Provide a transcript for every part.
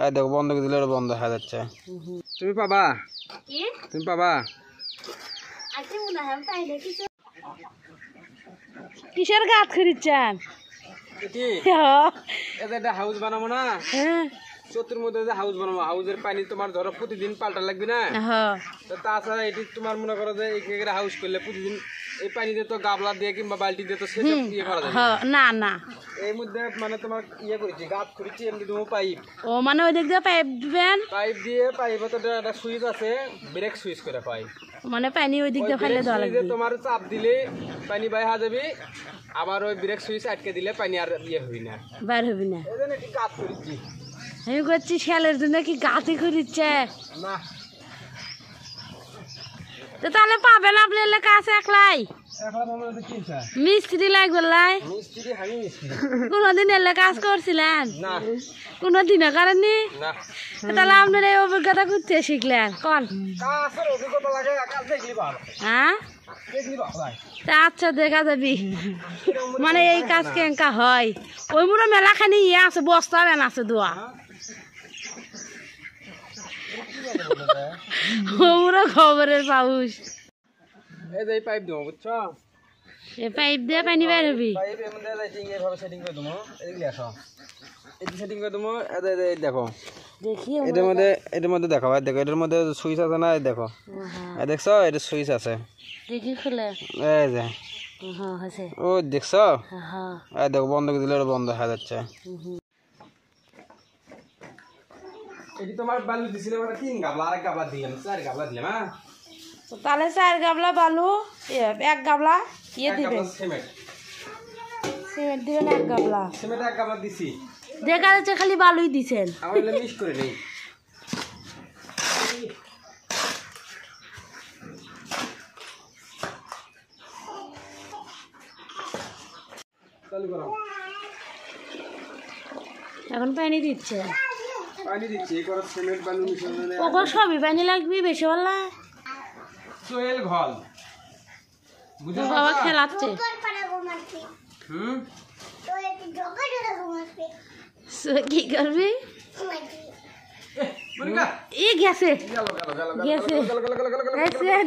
এই দেখো বন্ধ করে দিলে ওটা বন্ধ হয়ে যাচ্ছে। তুমি পাবা কি তুমি পাবা আজকে মনে হয় পাইলে কিছু কিসের গাছ খুঁড়িচ্ছেন কি এটা হাউস বানাবো না চতুর মধ্যে যে হাউস বানাবো হাউসের পানি তোমার ধরো প্রতিদিন পাল্টা লাগবে না তো তাছাড়া এটি তোমার মনে করো যে এই হাউস করলে প্রতিদিন এই পানি দিয়ে তো গাবলা দিয়ে কিংবা বালতি দিয়ে তো সেটা ইয়ে করা যায় না না এই মধ্যে মানে তোমার ইয়ে করেছি গাছ করেছি এমনি দেবো পাইপ ও মানে ওই দিক দিয়ে পাইপ দিবেন পাইপ দিয়ে পাইপে তো একটা সুইচ আছে ব্রেক সুইচ করে পাইপ মানে পানি ওই দিক দিয়ে ফেলে দেওয়া লাগবে তোমার চাপ দিলে পানি বাইরে যাবে আবার ওই ব্রেক সুইচ আটকে দিলে পানি আর ইয়ে হবি না বাইর হবি না এই জন্য একটু গাছ করেছি আমি করছি শিয়ালের জন্য কি গাছই খুঁড়িচ্ছে না তো তাহলে পাবেন আপনি এলাকা আছে একলাই মিস্ত্রি লাগবে কোনদিন এলে কাজ করছিলেন কোনদিনও করেননি তাহলে আপনার এই অভিজ্ঞতা করতে শিখলেন কন হ্যাঁ তা আচ্ছা দেখা যাবি মানে এই কাজ কেঙ্কা হয় ওই মুড়ো মেলাখানি ইয়ে আছে বস্তা বেন আছে দোয়া ওমরা খবরের পাউস এই পাইপ দেবো বুঝছো এই পাইপ দিয়ে পানি বের হবি পাইপ এর মধ্যে লাইটিং এভাবে সেটিং করে দেবো এদিকে আসো এই সেটিং করে দেবো এই দেখো দেখি এটার মধ্যে দেখো ভাই দেখো এটার মধ্যে সুইচ আছে না এই দেখো এই দেখছো এটা সুইচ আছে দেখি খুলে এই যে হ্যাঁ আছে ও দেখছো হ্যাঁ এই দেখো বন্ধ করে দিলে ওটা বন্ধ হয়ে যাচ্ছে এটি তোমার বালু দিছিলে মানে 3 গাবলা আর 1 গাবলা দিলাম 4 গাবলা দিলাম হ্যাঁ তাহলে 4 গাবলা বালু 1 গাবলা ইয়ে দিবেন সিমেন্ট দিবেন 1 গাবলা সিমেন্ট 1 গাবলা দিছি দেখা যাচ্ছে খালি বালুই দিছেন আমি মিক্স করে নেই চালু করো এখন পানি দিচ্ছে এই করে সিমেন্ট বালু মিশানো ওগো সবই পানি লাগবে বেশি বললা সোয়েল ঘল বুঝো বাবা খেলাচ্ছে কি করবি এই গেছে গেছে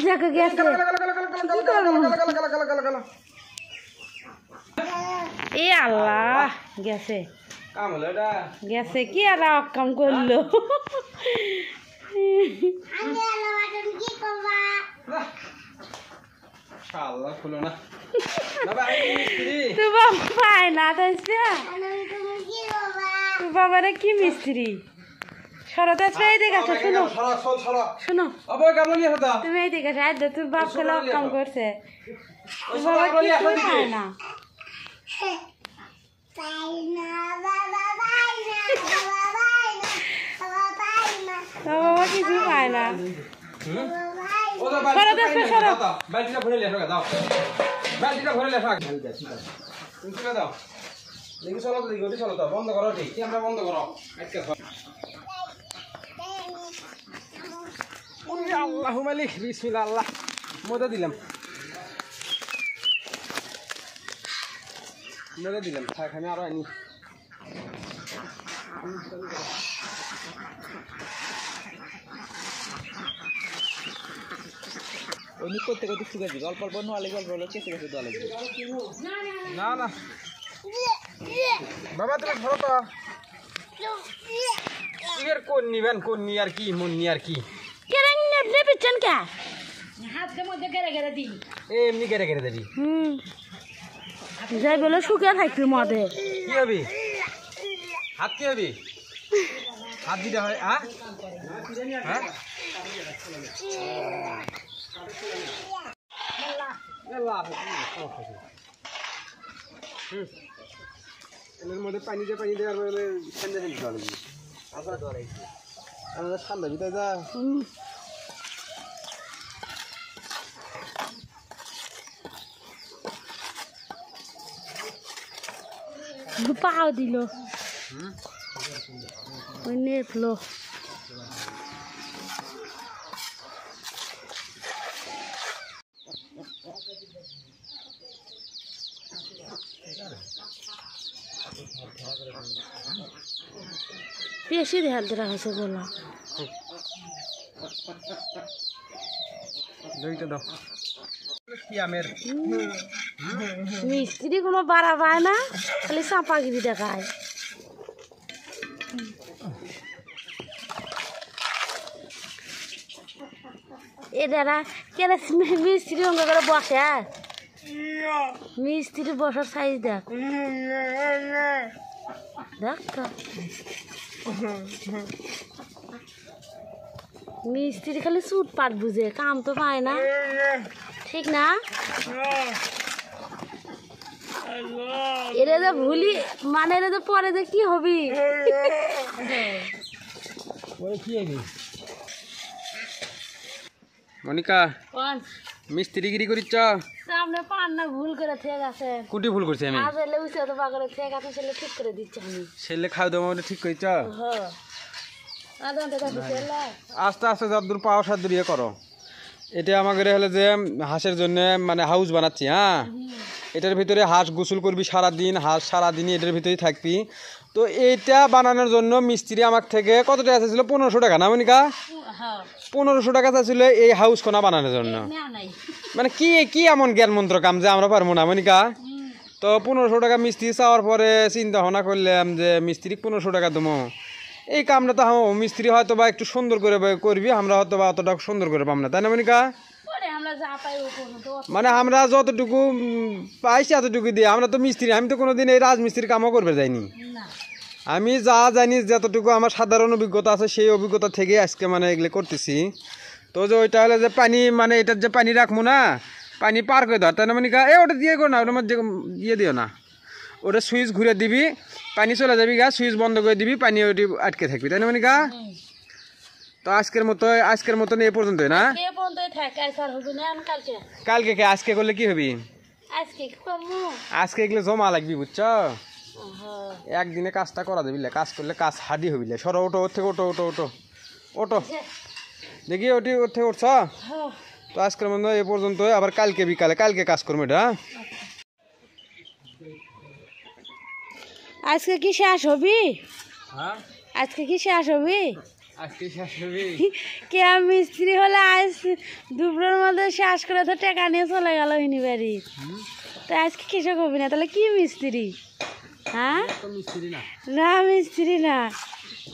দেখো গেছে এ আল্লাহ গেছে কাম হলো এটা গেছে কি আর কাম করলো শালা খুলো না বাবা পায় না বাবারা কি মিস্ত্রি সরতা এই দিকে আসো শোনো শোনো তুমি এই দিকে আসো তুমি বাপ ছেলে কাম করছে বাবা কিছুই পায় না বাবা কিছু পায় না বালতিটা ভরে লেখা দাও বালতিটা ভরে লেখা তুমি তুলে দাও দেখি চলো দেখি ওটি চলো তো বন্ধ করো ঠিক ক্যামেরা বন্ধ করো আজকে আল্লাহু মালিক বিসমিল্লাহ আল্লাহ মদা দিলাম থাক আমি আরো আনি ওই করতে করতে শুকে দিবে অল্প অল্প নোয়ালে গল্প হলো কেসে কেসে দোয়া লাগবে না না বাবা তুমি ধরো তো এর কোন নিবেন কোন নি আর কি মন নি আর কি কেন নেবনে পিছন কে হাতের মধ্যে গেরে গেরে দি এমনি গেরে গেরে দেবি যাই বলে শুকিয়ে থাকবি মদে কি হবে হাত কি হবে হাত দিতে হয় হ্যাঁ হ্যাঁ এর মধ্যে পানি দিয়ে আর ঠান্ডা ঠান্ডা লাগবে আবার ধরাইছি আমরা ঠান্ডা ভিতরে যা পাও দিল ওই নেতলো বেশি ধ্যান ধরা হয়েছে বলো মিস্ত্রি কোনো বাড়া পায় না, খালি চাপাগিরি দেখায়। এরা কেন মিস্ত্রি অঙ্গ করে বসে, মিস্ত্রি বসার সাইজ দেখ দেখ তো। মিস্ত্রি খালি চুট পাট বুঝে, কাম তো পায় না, ঠিক না? এরা যে ভুলি মানে এরা যে পরে যে কি হবি, মনিকা মিস্ত্রিগিরি করিচ্ছ সামনে পান্না ভুল করে থেকে গেছে। কুটি ভুল করছি আমি? আজ এলে উঠে তো বাগরে থেকে গেছে, সেলে ঠিক করে দিচ্ছি আমি। ছেলে খাওয়া দাওয়া মানে ঠিক করিচ্ছ? হ্যাঁ আদা গেছে ছেলে। আস্তে আস্তে যতদূর পাওয়া সাদূর ইয়ে করো। এটা আমাদের হলে যে হাঁসের জন্য মানে হাউস বানাচ্ছি। হ্যাঁ, এটার ভিতরে হাঁস গোসল করবি সারাদিন, হাঁস সারাদিনই এটার ভিতরেই থাকবি। তো এইটা বানানোর জন্য মিস্ত্রি আমার থেকে কত টাকা চাইছিল? 1500 টাকা না মনিকা? 1500 টাকা চাইছিল এই হাউস কোনা বানানোর জন্য। মানে কি কি এমন জ্ঞান মন্ত্র কাম যে আমরা পারবো না মনিকা? তো 1500 টাকা মিস্ত্রি চাওয়ার পরে চিন্তা ভাবনা করলাম যে মিস্ত্রি 1500 টাকা দেবো, এই কামটা তো মিস্ত্রি হয়তো বা একটু সুন্দর করে করবি, আমরা হয়তো বা অতটা সুন্দর করে পাম না, তাই না মনিকা? মানে আমরা যতটুকু পাইছি এতটুকু দিয়ে, আমরা তো মিস্ত্রি, আমি তো কোনোদিন এই রাজমিস্ত্রির কামও করবে যাইনি। আমি যা জানি যতটুকু আমার সাধারণ অভিজ্ঞতা আছে সেই অভিজ্ঞতা থেকে আজকে মানে এগুলো করতেছি। তো যে ওইটা হলে যে পানি মানে এটার যে পানি রাখবো না, পানি পার করে দেওয়ার, তাই না মনিকা? ওটা দিয়ে করো না, ওটার মধ্যে ইয়ে দিও না, ওটা সুইচ ঘুরে দিবি, পানি চলে যাবি গা, সুইচ বন্ধ করে দিবি, পানি ওটি আটকে থাকবি, তাই না মনিকা? তো আজকের মতন এই পর্যন্তই না? কালকে কে আজকে করলে কি হবি? আজকে এগুলো জমা লাগবি, বুঝছো? একদিনে কাজটা করা যাবি, কাজ করলে কাজ হাডি হবি। সরো, ওটো, ওর থেকে ওটো ওটো ওটো ওটো দেখি ওটি ওর থেকে উঠছ। তো আজকের মতো এই পর্যন্ত, আবার কালকে বিকালে কালকে কাজ করবো এটা। আজকে কি শেষ হবি? হ্যাঁ, আজকে কি শেষ হবি? আজকে শেষ হবি। কে মিস্ত্রি হলে আজ দুপুরের মধ্যে শেষ করে তো টাকা নিয়ে চলে গেল হিনি বাড়ি। তো আজকে কৃষক হবি না, তাহলে কি মিস্ত্রি? হ্যাঁ, না মিস্ত্রি না,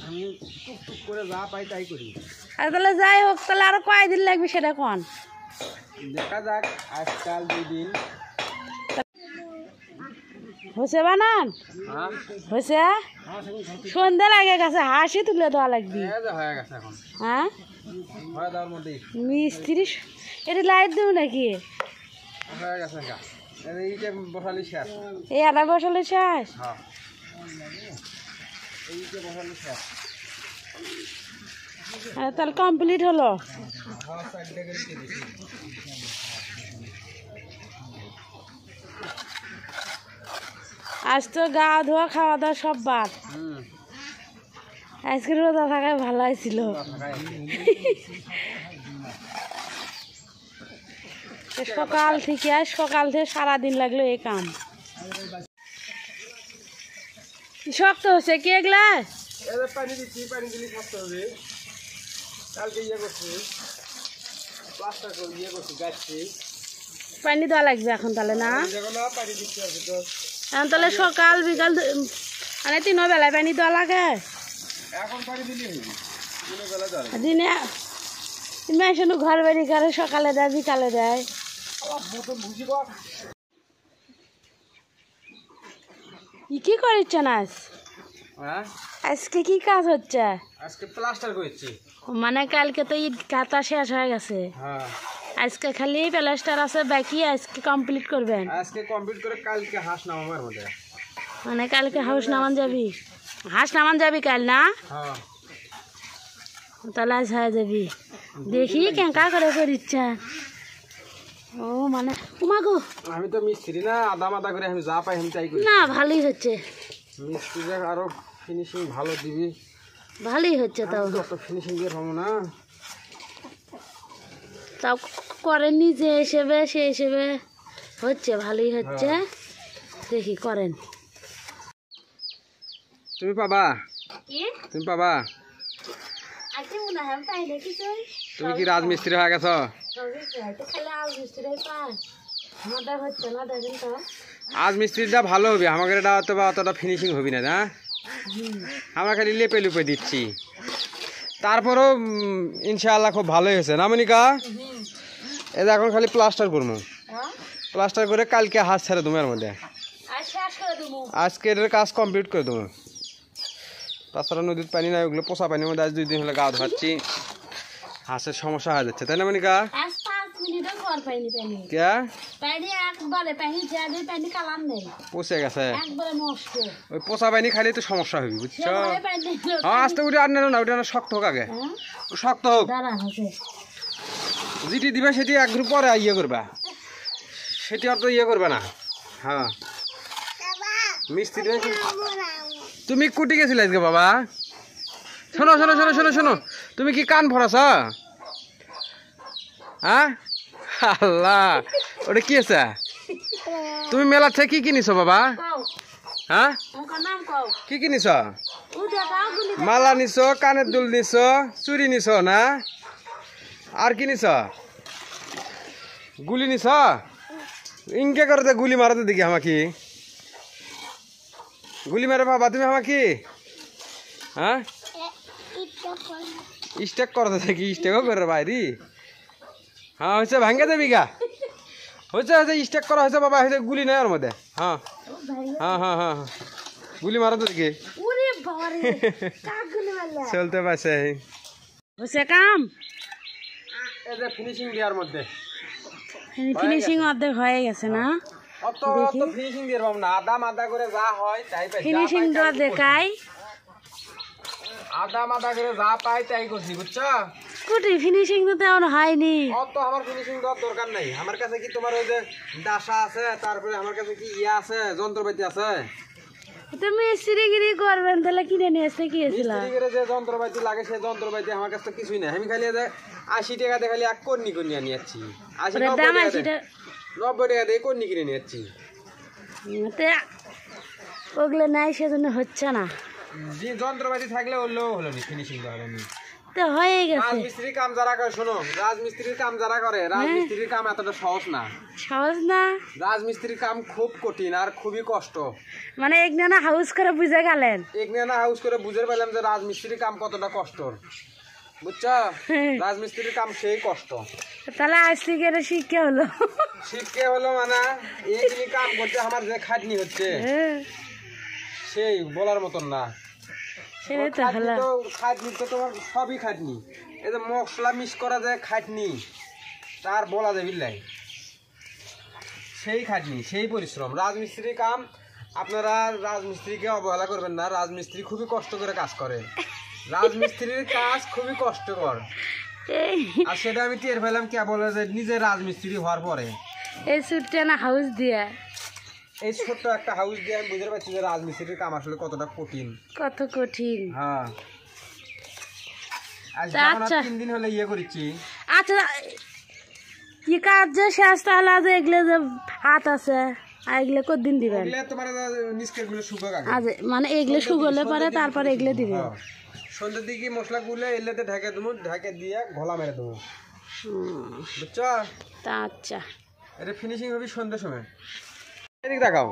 আমি টুকটুক করে যা পাই তাই করি। আর তাহলে যাই হোক, তাহলে আরো কয়দিন লাগবে সেটা কোন? দেখা যাক, আজকাল 2 দিন হয়েছে বানান, হয়েছে সন্ধ্যা লাগে গেছে, হাসি তুলে দেওয়া লাগবে। হ্যাঁ মিস্ত্রি এটা লাইট দেবো নাকি? এই আটা বসালে শেষ। তাহলে কমপ্লিট হলো। আজ তো গা ধোয়া খাওয়া দাওয়া সব বাদ। আজকে রোজা থাকায় ভালো হয়েছিল। সকাল থেকে সারাদিন লাগলো এই কাম। শক্ত হচ্ছে কি এগুলা? পানি দিচ্ছি, পানি দিলে শক্ত হবে। কালকে ইয়ে করছি, প্লাস্টার করে ইয়ে করছি, গাছছি। পানি দেওয়া লাগবে এখন তাহলে না? পানি দিচ্ছি আছে তো এখন তাহলে সকাল বিকাল মানে 3 বেলায় পানি দেওয়া লাগে। এখন পানি দিলে হইবে, দিনের বেলা দেওয়া লাগে। দিনে মেশিন ঘর বাড়ি করে, সকালে দেয় বিকালে দেয়। কি করিচ্ছ না আজকে? কি কাজ হচ্ছে আজকে? প্লাস্টার করছি। মানে কালকে তো ইট কাটা শেষ হয়ে গেছে, আজকে খালি প্লাস্টার আছে বাকি, আজকে কমপ্লিট করবেন? আজকে কমপ্লিট করে কালকে হাঁস নামাবার মধ্যে। মানে কালকে হাঁস নামান যাবি? হাঁস নামান যাবি কাল না? তাহলে আজ হয়ে যাবি। দেখি কেঙ্কা করে করিচ্ছা। ও মানে উমাগো, আমি তো মিস্ত্রি না, আদা মাদা করে আমি যা পাই আমি তাই করি। না ভালোই হচ্ছে, মিস্ত্রি আরো ফিনিশিং ভালো দিবি। ভালোই হচ্ছে, তাও ফিনিশিং দিয়ে পাবো না, তাও করেননি যে হিসেবে সে হিসেবে হচ্ছে, ভালোই হচ্ছে। দেখি করেন। তুমি পাবা তুমি পাবা? তুমি কি রাজমিস্ত্রি হয়ে গেছো? আজ মিস্ত্রিটা ভালো হবে, আমাকে এটা অতটা ফিনিশিং হবে না। না আমরা খালি লেপে লুপে দিচ্ছি, তারপরেও ইনশাআল্লাহ খুব ভালোই হয়েছে না মনিকা? এটা এখন খালি প্লাস্টার করবো, প্লাস্টার করে কালকে হাত ছেড়ে দেবো এর মধ্যে। আজকে এটার কাজ কমপ্লিট করে দেবো। তাছাড়া নদীর পানি নাই, ওগুলো পোষা পানির মধ্যে আজ 2 দিন হলে গা ধোয়াচ্ছি, হাঁসের সমস্যা হয়ে যাচ্ছে, তাই না মনিকা? পচে গেছে, ওই পোষা পানি খালি তো সমস্যা হবে, বুঝছো? হ্যাঁ আস্তে উঠে আর না, ওটা শক্ত হোক আগে, শক্ত হোক। যেটি দিবে সেটি এক গ্রুপ পরে ইয়ে করবা, সেটি অত ইয়ে করবে না। হ্যাঁ মিস্ত্রি তুমি কুটি গেছিলে আজকে বাবা? শোনো শোনো শোনো শোনো শোনো, তুমি কি কান ভরাছ? হ্যাঁ আল্লাহ, ওটা কি আছে? তুমি মেলা থেকে কি কিনিস বাবা? হ্যাঁ কি কিনিস? মালা নিছ, কানের দুল নিছ, চুরি নিছ না? আর কি নিছ? গুলি নিছ? ইনকে করতে গুলি মারাতে দেখি আমাকে, গুলি মারে বাবা তুমি আমাকে? হ্যাঁ স্টেক করতে দেখি, স্টেকও করে বাইরি। হ্যাঁ হয়েছে, ভাঙ্গে দেবি গা, হয়েছে হয়েছে স্টেক করা হয়েছে বাবা, হয়েছে গুলি নেই ওর মধ্যে। হ্যাঁ হ্যাঁ হ্যাঁ হ্যাঁ গুলি মারো তো দেখি, চলতে পারছে কাম ফিনিশিং দেওয়ার মধ্যে। ফিনিশিং অর্ধেক হয়ে গেছে না? অত ফিনিশিং দিয়ে পাবো না, আদা মাদা করে যা হয় তাই পাই, ফিনিশিং দেখাই আদা মাদা করে যা পাই তাই করছি, বুঝছো? কুটি ফিনিশিং তো তেমন হয়নি। অত আমার ফিনিশিং দেওয়ার দরকার নাই, আমার কাছে কি তোমার ওই যে দাসা আছে, তারপরে আমার কাছে কি ইয়া আছে, যন্ত্রপাতি আছে। তুমি মিস্ত্রিগিরি করবেন তাহলে কিনে নিয়ে আসতে কি ছিল? মিস্ত্রিগিরি যে যন্ত্রপাতি লাগে সেই যন্ত্রপাতি আমার কাছে তো কিছুই নাই, আমি খালি 80 টাকা দিয়ে খালি এক কর্নি কিনে নিয়ে যাচ্ছি, 90 টাকা দিয়ে কর্নি কিনে নিয়ে যাচ্ছি। ওগুলো নাই সেজন্য হচ্ছে না, যন্ত্রপাতি থাকলে হলো ফিনিশিং দেওয়া হলো। তো হয়ে গেছে। রাজমিস্ত্রির কাম যারা করে, শোনো, রাজমিস্ত্রির কাম যারা করে, রাজমিস্ত্রির কাম এতটা সহজ না, সহজ না। রাজমিস্ত্রির কাম খুব কঠিন আর খুবই কষ্ট। মানে একনানা হাউস করে বুঝে গেলেন, একনানা হাউস করে বুঝে পেলাম যে রাজমিস্ত্রির কাম কতটা কষ্ট, বুঝছো? রাজমিস্ত্রির কাম সেই কষ্ট। তাহলে আজ থেকে এটা শিক্ষা হলো, শিক্ষা হলো মানে এইগুলি কাম করতে আমার যে খাটনি হচ্ছে সেই বলার মতন না। খাটনি তো তোমার সবই খাটনি, এই যে মশলা মিক্স করা যায় খাটনি, তার বলা যায় বিল্লাই, সেই খাটনি সেই পরিশ্রম। রাজমিস্ত্রির কাম আপনারা রাজমিস্ত্রিকে অবহেলা করবেন না, রাজমিস্ত্রি খুবই কষ্ট করে কাজ করে, রাজমিস্ত্রির কাজ খুবই কষ্টকর। আর সেটা আমি টের পেলাম কে বলে যে নিজে রাজমিস্ত্রি হওয়ার পরে। এই ছোট্ট না হাউস দিয়া, এই ছোট্ট একটা হাউস দিয়ে আমি বুঝতে পারছি যে রাজমিস্ত্রির কাম আসলে কতটা কঠিন, কত কঠিন। হ্যাঁ আচ্ছা 3 দিন হলে ইয়ে করেছি। আচ্ছা কি কাজ যে শেষ, তাহলে আজ এগুলো যে হাত আছে এগুলো কতদিন দিবেন? তোমার নিষ্কেরগুলো শুকো আগে, আজ মানে এগুলো শুকোলে পরে তারপরে এগুলো দিবেন। সন্ধ্যের দিকে মশলা গুলে এলেতে ঢেকে দেবো, ঢেকে দিয়ে ঘোলা মেরে দেবো, বুঝছো? তা আচ্ছা এটা ফিনিশিং হবে সন্ধ্যার সময়। এদিকে দেখাও,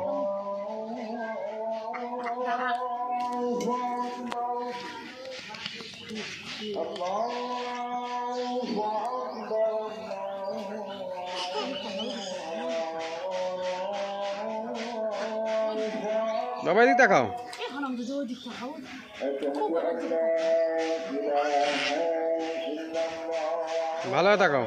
বাবা এদিকে দেখাও, ভালো দেখাও।